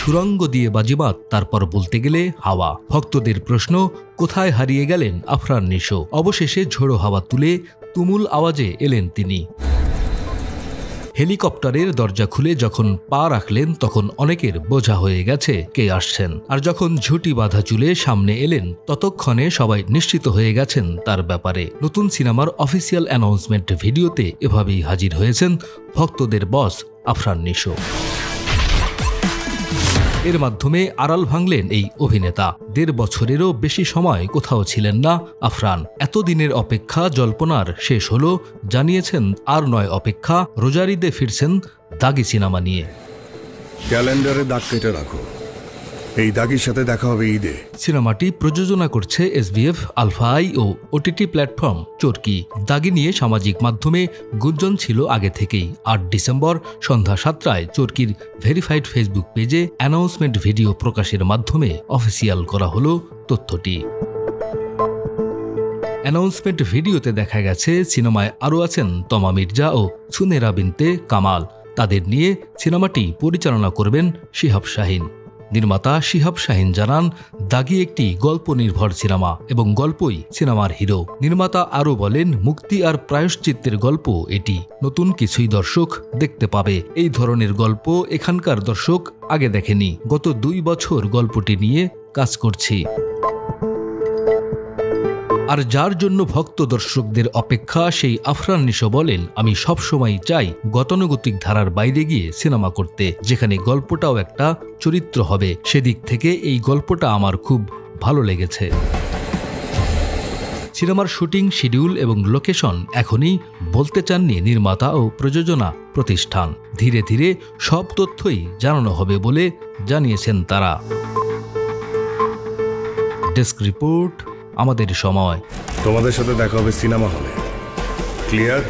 সুরঙ্গ দিয়ে বাজিমাত, তারপর বলতে গেলে হাওয়া। ভক্তদের প্রশ্ন, কোথায় হারিয়ে গেলেন আফরান নিশো? অবশেষে ঝোড়ো হাওয়া তুলে তুমুল আওয়াজে এলেন তিনি। হেলিকপ্টারের দরজা খুলে যখন পা রাখলেন তখন অনেকের বোঝা হয়ে গেছে কে আসছেন। আর যখন ঝুঁটি বাঁধা চুলে সামনে এলেন ততক্ষণে সবাই নিশ্চিত হয়ে গেছেন তার ব্যাপারে। নতুন সিনেমার অফিসিয়াল অ্যানাউন্সমেন্ট ভিডিওতে এভাবেই হাজির হয়েছেন ভক্তদের বস আফরান নিশো। এর মাধ্যমে আড়াল ভাঙলেন এই অভিনেতা। ১.৫ বছরেরও বেশি সময় কোথাও ছিলেন না আফরান। এতদিনের অপেক্ষা জল্পনার শেষ হলো, জানিয়েছেন আর নয় অপেক্ষা, রোজার ঈদে ফিরছেন দাগি সিনেমা নিয়ে। ক্যালেন্ডারে দাগ কেটে রাখো, এই দাগির সাথে দেখা হবে ঈদে। সিনেমাটি প্রযোজনা করছে SBF, আলফা আই ও OTT প্ল্যাটফর্ম চরকি। দাগি নিয়ে সামাজিক মাধ্যমে গুঞ্জন ছিল আগে থেকেই। ৮ ডিসেম্বর সন্ধ্যা ৭টায় চরকির ভেরিফাইড ফেসবুক পেজে অ্যানাউন্সমেন্ট ভিডিও প্রকাশের মাধ্যমে অফিসিয়াল করা হলো তথ্যটি। অ্যানাউন্সমেন্ট ভিডিওতে দেখা গেছে সিনেমায় আরও আছেন তমা মির্জা ও সুনেরা বিনতে কামাল। তাদের নিয়ে সিনেমাটি পরিচালনা করবেন শিহাব শাহীন। নির্মাতা শিহাব শাহীন জানান, দাগি একটি গল্প নির্ভর সিনেমা এবং গল্পই সিনেমার হিরো। নির্মাতা আরও বলেন, মুক্তি আর প্রায়শ্চিত্তের গল্প এটি। নতুন কিছুই দর্শক দেখতে পাবে। এই ধরনের গল্প এখানকার দর্শক আগে দেখেনি। গত ২ বছর গল্পটি নিয়ে কাজ করছি। আর যার জন্য ভক্ত দর্শকদের অপেক্ষা সেই আফরান নিশো বলেন, আমি সবসময় চাই গতানুগতিক ধারার বাইরে গিয়ে সিনেমা করতে, যেখানে গল্পটাও একটা চরিত্র হবে। সেদিক থেকে এই গল্পটা আমার খুব ভালো লেগেছে। সিনেমার শুটিং শিডিউল এবং লোকেশন এখনই বলতে চাননি নির্মাতা ও প্রযোজনা প্রতিষ্ঠান। ধীরে ধীরে সব তথ্যই জানানো হবে বলে জানিয়েছেন তারা। ডেস্ক রিপোর্ট, আমাদের সময়। তোমাদের সাথে দেখা হবে সিনেমা হলে। ক্লিয়ার?